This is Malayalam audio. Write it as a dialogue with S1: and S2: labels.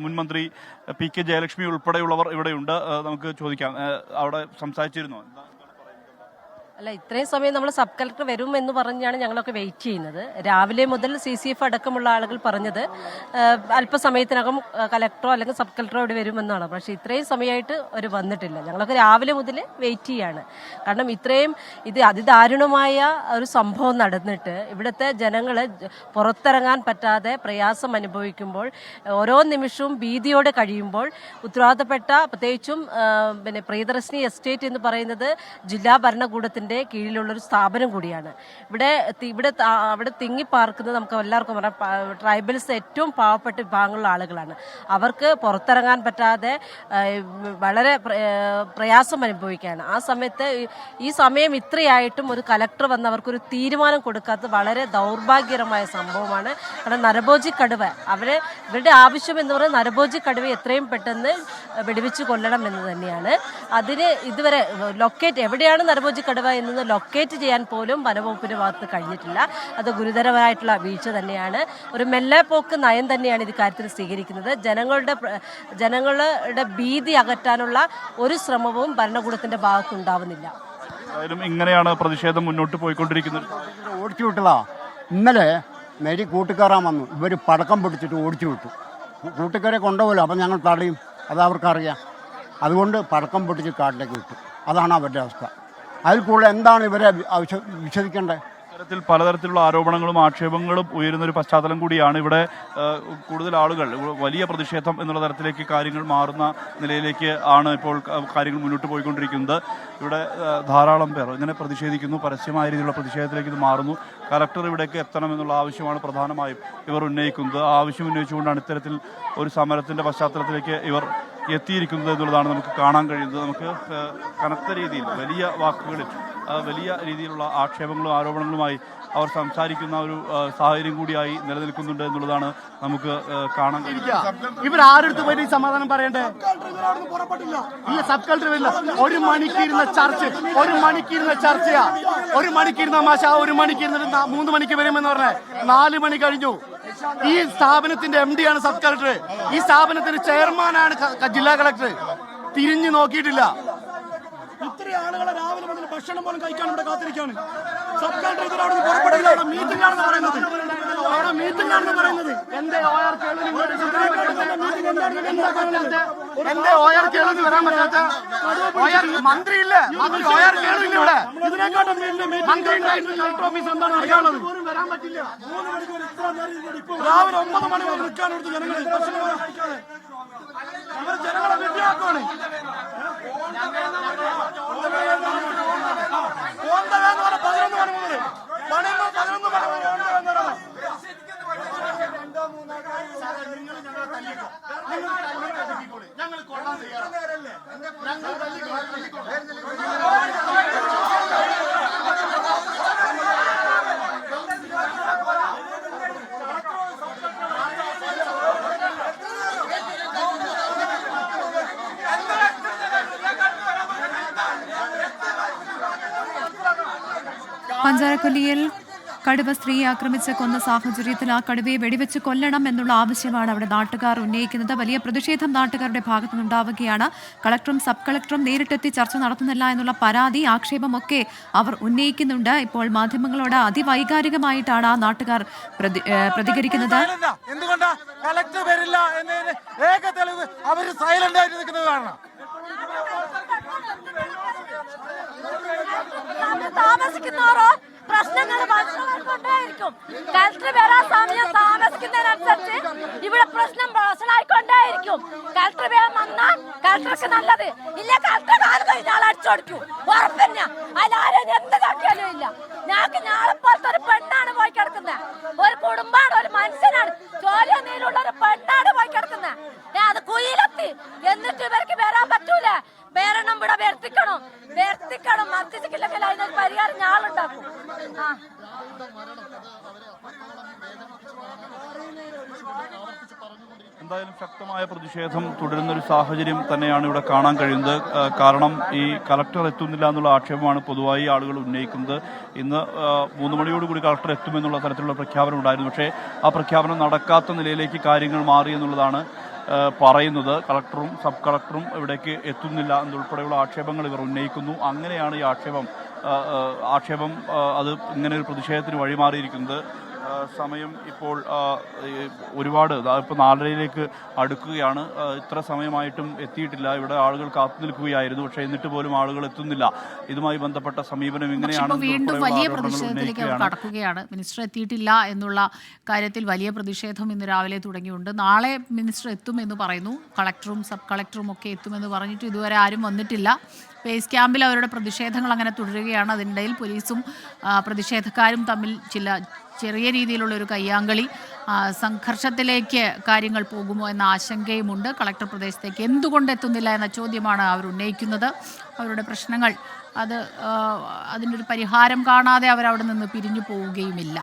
S1: മുൻമന്ത്രി PK ജയലക്ഷ്മി ഉൾപ്പെടെയുള്ളവർ ഇവിടെയുണ്ട്. നമുക്ക് ചോദിക്കാം, അവിടെ സംസാരിച്ചിരുന്നു.
S2: അല്ല, ഇത്രയും സമയം നമ്മൾ സബ് കളക്ടർ വരും എന്ന് പറഞ്ഞാണ് ഞങ്ങളൊക്കെ വെയിറ്റ് ചെയ്യുന്നത്. രാവിലെ മുതൽ CCF അടക്കമുള്ള ആളുകൾ പറഞ്ഞത് അല്പസമയത്തിനകം കലക്ടറോ അല്ലെങ്കിൽ സബ് കളക്ടറോ ഇവിടെ വരുമെന്നാണ്. പക്ഷേ ഇത്രയും സമയമായിട്ട് അവർ വന്നിട്ടില്ല. ഞങ്ങളൊക്കെ രാവിലെ മുതൽ വെയിറ്റ് ചെയ്യാണ്. കാരണം ഇത്രയും അതിദാരുണമായ ഒരു സംഭവം നടന്നിട്ട് ഇവിടുത്തെ ജനങ്ങൾ പുറത്തിറങ്ങാൻ പറ്റാതെ പ്രയാസം അനുഭവിക്കുമ്പോൾ, ഓരോ നിമിഷവും ഭീതിയോടെ കഴിയുമ്പോൾ ഉത്തരവാദിത്തപ്പെട്ട പ്രത്യേകിച്ചും പ്രിയദർശിനി എസ്റ്റേറ്റ് എന്ന് പറയുന്നത് ജില്ലാ ഭരണകൂടത്തിന്റെ കീഴിലുള്ളൊരു സ്ഥാപനം കൂടിയാണ്. അവിടെ തിങ്ങിപ്പാർക്കുന്നത് നമുക്ക് എല്ലാവർക്കും പറയാം, ട്രൈബൽസ് ഏറ്റവും പാവപ്പെട്ട വിഭാഗങ്ങളുള്ള ആളുകളാണ്. അവർക്ക് പുറത്തിറങ്ങാൻ പറ്റാതെ വളരെ പ്രയാസം അനുഭവിക്കുകയാണ്. ആ സമയത്ത് ഈ സമയം ഇത്രയായിട്ടും ഒരു കലക്ടർ വന്ന് അവർക്കൊരു തീരുമാനം കൊടുക്കാത്തത് വളരെ ദൗർഭാഗ്യകരമായ സംഭവമാണ്. കാരണം നരഭോജി കടുവ ഇവരുടെ ആവശ്യം എന്ന് പറയുന്നത് നരഭോജി കടുവ എത്രയും പെട്ടെന്ന് വെടിവെച്ച് കൊല്ലണം എന്ന് തന്നെയാണ്. അതിന് ഇതുവരെ എവിടെയാണ് നരഭോജി കടുവ എന്നത് ലൊക്കേറ്റ് ചെയ്യാൻ പോലും വനവകുപ്പിന്റെ ഭാഗത്ത് കഴിഞ്ഞിട്ടില്ല. അത് ഗുരുതരമായിട്ടുള്ള വീഴ്ച തന്നെയാണ്. ഒരു മെല്ലെപ്പോക്ക് നയം തന്നെയാണ് ഇത് കാര്യത്തിൽ സ്വീകരിക്കുന്നത്. ജനങ്ങളുടെ ഭീതി അകറ്റാനുള്ള ഒരു ശ്രമവും ഭരണകൂടത്തിന്റെ ഭാഗത്ത് ഉണ്ടാവുന്നില്ല.
S1: ഇങ്ങനെയാണ് പ്രതിഷേധം മുന്നോട്ട് പോയിക്കൊണ്ടിരിക്കുന്നത്.
S3: ഓടിച്ചു വിട്ടതാ. ഇന്നലെ മേരി കൂട്ടുകാരാൻ വന്നു, ഇവർ പടക്കം പൊട്ടിച്ചിട്ട് ഓടിച്ചു വിട്ടു. കൂട്ടുകാരെ കൊണ്ടുപോകില്ല, അപ്പം ഞങ്ങൾ തടയും, അത് അവർക്കറിയാം. അതുകൊണ്ട് പടക്കം പൊട്ടിച്ച് കാട്ടിലേക്ക് വിട്ടു. അതാണ് അവരുടെ അവസ്ഥ. അതിൽ കൂടുതൽ എന്താണ് ഇവരെ വിശദിക്കേണ്ടത്?
S1: ഇത്തരത്തിൽ പലതരത്തിലുള്ള ആരോപണങ്ങളും ആക്ഷേപങ്ങളും ഉയരുന്നൊരു പശ്ചാത്തലം കൂടിയാണ്. ഇവിടെ കൂടുതൽ ആളുകൾ വലിയ പ്രതിഷേധം എന്നുള്ള തരത്തിലേക്ക് കാര്യങ്ങൾ മാറുന്ന നിലയിലേക്ക് ആണ് ഇപ്പോൾ കാര്യങ്ങൾ മുന്നോട്ട് പോയിക്കൊണ്ടിരിക്കുന്നത്. ഇവിടെ ധാരാളം പേർ ഇങ്ങനെ പ്രതിഷേധിക്കുന്നു. പരസ്യമായ രീതിയിലുള്ള പ്രതിഷേധത്തിലേക്ക് ഇത് മാറുന്നു. കലക്ടർ ഇവിടേക്ക് എത്തണമെന്നുള്ള ആവശ്യമാണ് പ്രധാനമായും ഇവർ ഉന്നയിക്കുന്നത്. ആ ആവശ്യം ഉന്നയിച്ചുകൊണ്ടാണ് ഇത്തരത്തിൽ ഒരു സമരത്തിൻ്റെ പശ്ചാത്തലത്തിലേക്ക് ഇവർ എത്തിയിരിക്കുന്നത് എന്നുള്ളതാണ് നമുക്ക് കാണാൻ കഴിയുന്നത്. നമുക്ക് കനത്ത രീതിയിൽ വലിയ വാക്കുകളിൽ വലിയ രീതിയിലുള്ള ആക്ഷേപങ്ങളും ആരോപണങ്ങളുമായി അവർ സംസാരിക്കുന്ന ഒരു സാഹചര്യം കൂടിയായി നിലനിൽക്കുന്നുണ്ട് എന്നുള്ളതാണ് നമുക്ക് കാണാൻ കഴിയുന്നത്.
S4: ഇവരാരെടുത്ത് പോയി സമാധാനം പറയണ്ടേ? ഇല്ല, സബ് കളക്ടർ വരില്ല. ഒരു മണിക്കിരുന്ന ചർച്ചയാ. ഒരു മണിക്കിരുന്ന മാഷ, ഒരു മണിക്കിരുന്നിട്ട് 3 മണിക്ക് വരുമെന്ന് പറഞ്ഞേ 4 മണി കഴിഞ്ഞു. ഈ സ്ഥാപനത്തിന്റെ MD ആണ് സബ് കളക്ടർ. ഈ സ്ഥാപനത്തിന്റെ ചെയർമാനാണ് ജില്ലാ കളക്ടർ. തിരിഞ്ഞു നോക്കിയിട്ടില്ല. ഇത്രയും ആളുകളെ രാവിലെ മുതൽ ഭക്ഷണം പോലും കഴിക്കാൻ ഇവിടെ കാത്തിരിക്കുകയാണ്. സബ് കളക്ടർ ഇതിനോട് പുറപ്പെടില്ല. മീറ്റിംഗ് ആണെന്ന് പറയുന്നത്. എന്റെ OR കേരളത്തിൽ വരാൻ പറ്റാത്ത മന്ത്രിയില്ല. OR കേരളില്ല ഇവിടെ. ഇതിനെക്കാട്ടും മന്ത്രി കളക്ടർ ഓഫീസ് എന്താണ് അറിയാനുള്ളത്? വരാൻ പറ്റില്ല. രാവിലെ 9 മണി മുതൽ നിൽക്കാനെടുത്ത് ജനങ്ങൾ ഭക്ഷണം കഴിക്കാതെ അവർ ജനങ്ങളെ വെട്ടിയാക്കുവാണ്. ഞങ്ങൾ കൊള്ളാൻ തയ്യാറല്ല.
S5: പഞ്ചാരക്കൊല്ലിയിൽ കടുവ സ്ത്രീയെ ആക്രമിച്ച് കൊന്ന സാഹചര്യത്തിൽ ആ കടുവയെ വെടിവെച്ച് കൊല്ലണം എന്നുള്ള ആവശ്യമാണ് അവിടെ നാട്ടുകാർ ഉന്നയിക്കുന്നത്. വലിയ പ്രതിഷേധം നാട്ടുകാരുടെ ഭാഗത്തു നിന്നുണ്ടാവുകയാണ്. കളക്ടറും സബ് കളക്ടറും നേരിട്ടെത്തി ചർച്ച നടത്തുന്നില്ല എന്നുള്ള പരാതി, ആക്ഷേപമൊക്കെ അവർ ഉന്നയിക്കുന്നുണ്ട്. ഇപ്പോൾ മാധ്യമങ്ങളോട് അതിവൈകാരികമായിട്ടാണ് ആ നാട്ടുകാർ പ്രതികരിക്കുന്നത്.
S4: എന്തുകൊണ്ടാ കളക്ടർ വരില്ല എന്നതിന് ഏക തെളിവ് അവർ സൈലന്റ് ആയിട്ട് നിൽക്കുന്നത് കാണണം.
S6: താമസിക്കുന്നവരോ പ്രശ്നങ്ങൾ മനസ്സിലായിക്കൊണ്ടേയിരിക്കും. കളക്ടർ വരാൻ സമയം താമസിക്കുന്നതിനനുസരിച്ച് ഇവിടെ പ്രശ്നം വഷളായിക്കൊണ്ടേയിരിക്കും. കളക്ടർ വേഗം വന്നാൽ കളക്ടർക്ക് നല്ലത്. ഇല്ല, കളക്ടർ കാലം കഴിഞ്ഞാൽ അടിച്ചോടിക്കും. ഉറപ്പില്ല. അതിലാരും എന്ത് കാട്ടിയാലും ഇല്ല. ഞങ്ങൾക്ക് ഞാളെപ്പോലത്തെ ഒരു പെണ്ണാണ് പോയി കിടക്കുന്നത്. ഒരു കുടുംബാണ്, ഒരു മനുഷ്യനാണ്, ജോലി നീലുള്ള ഒരു പെണ്ണാണ് പോയി കിടക്കുന്നത്. അത് കുയിലെത്തി. എന്നിട്ട് ഇവർക്ക് വരാൻ പറ്റൂല. വേറെണ്ണം ഇവിടെ വരുത്തിക്കണം. മർദ്ദിച്ചില്ലെങ്കിൽ അതിനൊരു പരിഹാരം ഞാളുണ്ടാക്കും.
S1: എന്തായാലും ശക്തമായ പ്രതിഷേധം തുടരുന്നൊരു സാഹചര്യം തന്നെയാണ് ഇവിടെ കാണാൻ കഴിയുന്നത്. കാരണം ഈ കലക്ടർ എത്തുന്നില്ല എന്നുള്ള ആക്ഷേപമാണ് പൊതുവായി ആളുകൾ ഉന്നയിക്കുന്നത്. ഇന്ന് 3 മണിയോടുകൂടി കളക്ടർ എത്തുമെന്നുള്ള തരത്തിലുള്ള പ്രഖ്യാപനം ഉണ്ടായിരുന്നു. പക്ഷേ ആ പ്രഖ്യാപനം നടക്കാത്ത നിലയിലേക്ക് കാര്യങ്ങൾ മാറി എന്നുള്ളതാണ് പറയുന്നത്. കളക്ടറും സബ് കളക്ടറും ഇവിടേക്ക് എത്തുന്നില്ല എന്നുൾപ്പെടെയുള്ള ആക്ഷേപങ്ങൾ ഇവർ ഉന്നയിക്കുന്നു. അങ്ങനെയാണ് ഈ ആക്ഷേപം അത് ഇങ്ങനെ ഒരു പ്രതിഷേധത്തിന് വഴിമാറിയിരിക്കുന്നത്. സമയം ഇപ്പോൾ ഒരുപാട് ഇപ്പോൾ 4:30 അടുക്കുകയാണ്. ഇത്ര സമയമായിട്ടും എത്തിയിട്ടില്ല. ഇവിടെ ആളുകൾ കാത്തു നിൽക്കുകയായിരുന്നു. പക്ഷേ എന്നിട്ട് പോലും ആളുകൾ എത്തുന്നില്ല. ഇതുമായി ബന്ധപ്പെട്ട സമീപനം ഇങ്ങനെയാണ്.
S7: വീണ്ടും വലിയ പ്രതിഷേധത്തിലേക്ക് അവർ കടക്കുകയാണ്. മിനിസ്റ്റർ എത്തിയിട്ടില്ല എന്നുള്ള കാര്യത്തിൽ വലിയ പ്രതിഷേധം ഇന്ന് രാവിലെ തുടങ്ങിയുണ്ട്. നാളെ മിനിസ്റ്റർ എത്തുമെന്ന് പറയുന്നു. കളക്ടറും സബ് കളക്ടറും ഒക്കെ എത്തുമെന്ന് പറഞ്ഞിട്ട് ഇതുവരെ ആരും വന്നിട്ടില്ല. ബേസ് ക്യാമ്പിൽ അവരുടെ പ്രതിഷേധങ്ങൾ അങ്ങനെ തുടരുകയാണ്. അതിനിടയിൽ പോലീസും പ്രതിഷേധക്കാരും തമ്മിൽ ചെറിയ രീതിയിലുള്ള ഒരു കയ്യാങ്കളി, സംഘർഷത്തിലേക്ക് കാര്യങ്ങൾ പോകുമോ എന്ന ആശങ്കയുമുണ്ട്. കളക്ടർ പ്രദേശത്തേക്ക് എന്തുകൊണ്ട് എത്തുന്നില്ല എന്ന ചോദ്യമാണ് അവർ ഉന്നയിക്കുന്നത്. അവരുടെ പ്രശ്നങ്ങൾ അതിനൊരു പരിഹാരം കാണാതെ അവരവിടെ നിന്ന് പിരിഞ്ഞു പോവുകയുമില്ല.